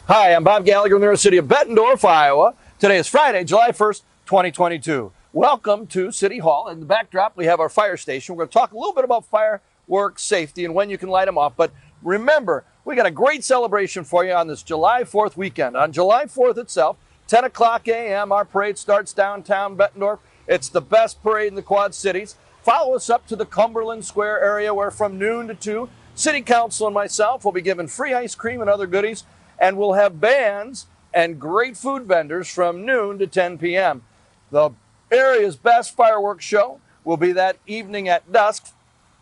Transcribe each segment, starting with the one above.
Hi, I'm Bob Gallagher in the city of Bettendorf, Iowa. Today is Friday, July 1st, 2022. Welcome to City Hall. In the backdrop, we have our fire station. We're going to talk a little bit about fireworks safety and when you can light them off. But remember, we got a great celebration for you on this July 4th weekend. On July 4th itself, 10 o'clock a.m., our parade starts downtown Bettendorf. It's the best parade in the Quad Cities. Follow us up to the Cumberland Square area where from noon to 2, City Council and myself will be giving free ice cream and other goodies. And we'll have bands and great food vendors from noon to 10 p.m. The area's best fireworks show will be that evening at dusk,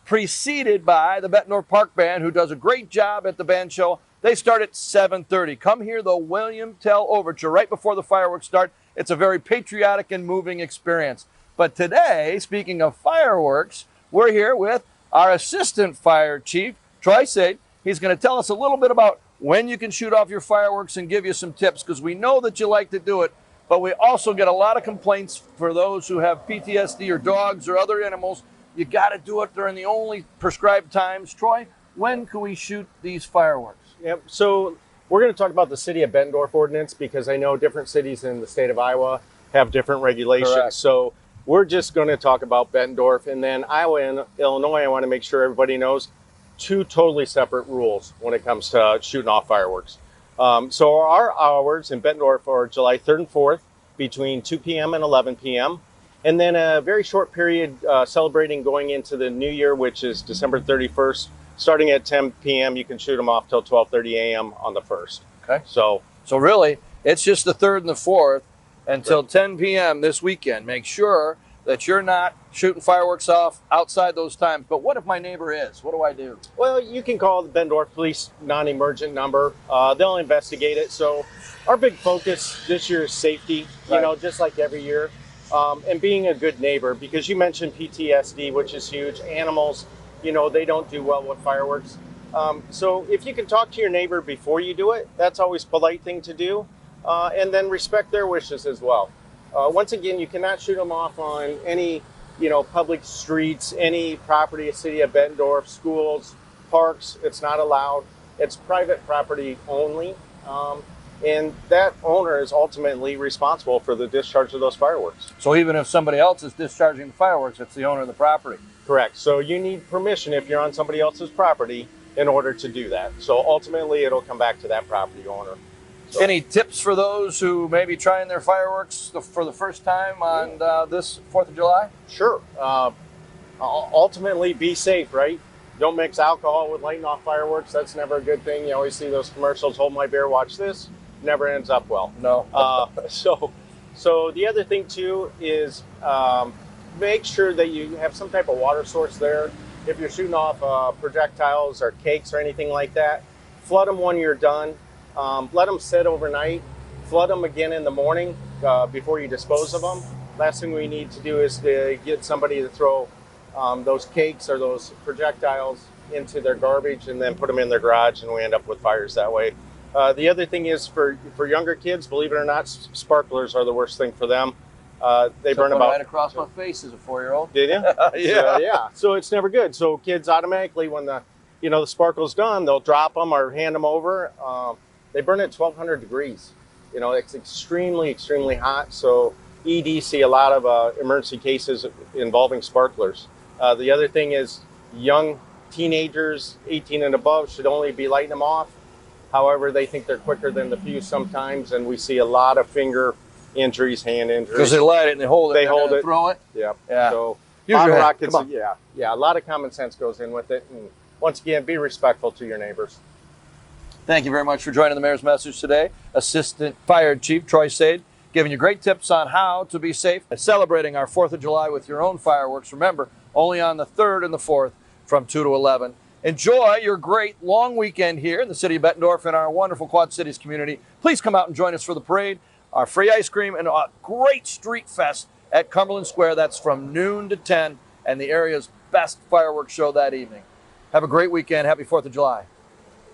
preceded by the Bettendorf Park Band, who does a great job at the band show. They start at 7:30. Come hear the William Tell Overture right before the fireworks start. It's a very patriotic and moving experience. But today, speaking of fireworks, we're here with our Assistant Fire Chief, Troy Sade. He's going to tell us a little bit about when you can shoot off your fireworks and give you some tips, because we know that you like to do it, but we also get a lot of complaints for those who have PTSD or dogs or other animals. You got to do it during the only prescribed times. Troy, when can we shoot these fireworks? Yep. So we're going to talk about the city of Bettendorf ordinance, because I know different cities in the state of Iowa have different regulations. Correct. So we're just going to talk about Bettendorf, and then Iowa and Illinois, I want to make sure everybody knows, two totally separate rules when it comes to shooting off fireworks. So our hours in Bettendorf are July 3rd and 4th between 2 p.m. and 11 p.m. And then a very short period celebrating going into the new year, which is December 31st. Starting at 10 p.m., you can shoot them off till 12:30 a.m. on the 1st. Okay. So really, it's just the 3rd and the 4th until 10 p.m. this weekend. Make sure that you're not shooting fireworks off outside those times. But what if my neighbor is? What do I do? Well, you can call the Bettendorf Police non-emergent number. They'll investigate it. So our big focus this year is safety, Right. just like every year, and being a good neighbor, because you mentioned PTSD, which is huge. Animals, they don't do well with fireworks. So if you can talk to your neighbor before you do it, that's always a polite thing to do. And then respect their wishes as well. Once again, you cannot shoot them off on any, public streets, any property, a city of Bettendorf, schools, parks. It's not allowed. It's private property only. And that owner is ultimately responsible for the discharge of those fireworks. So even if somebody else is discharging the fireworks, it's the owner of the property. Correct. So you need permission if you're on somebody else's property in order to do that. So ultimately, it'll come back to that property owner. So, any tips for those who may be trying their fireworks for the first time on this 4th of July? Sure. Ultimately, be safe, right? Don't mix alcohol with lighting off fireworks. That's never a good thing. You always see those commercials, hold my beer, watch this. Never ends up well. No. So the other thing, too, is make sure that you have some type of water source there. If you're shooting off projectiles or cakes or anything like that, flood them when you're done. Let them sit overnight. Flood them again in the morning before you dispose of them. Last thing we need to do is to get somebody to throw those cakes or those projectiles into their garbage and then put them in their garage, and we end up with fires that way. The other thing is for younger kids, believe it or not, sparklers are the worst thing for them. They burn about right across my face as a 4-year-old. Did you? Yeah. Yeah. So it's never good. So kids automatically, when the sparkle's done, they'll drop them or hand them over. They burn at 1,200 degrees. It's extremely, extremely hot. So ED see a lot of emergency cases involving sparklers. The other thing is young teenagers, 18 and above, should only be lighting them off. However, they think they're quicker than the fuse sometimes, and we see a lot of finger injuries, hand injuries. Because they light it and they hold it. They hold it. Throw it. Yep. Yeah. So Use bottle your hand. rockets, Come on. yeah, a lot of common sense goes in with it. And once again, be respectful to your neighbors. Thank you very much for joining the Mayor's Message today. Assistant Fire Chief Troy Sade, giving you great tips on how to be safe. Celebrating our 4th of July with your own fireworks. Remember, only on the 3rd and the 4th from 2 to 11. Enjoy your great long weekend here in the city of Bettendorf and our wonderful Quad Cities community. Please come out and join us for the parade, our free ice cream, and a great street fest at Cumberland Square. That's from noon to 10, and the area's best fireworks show that evening. Have a great weekend. Happy 4th of July.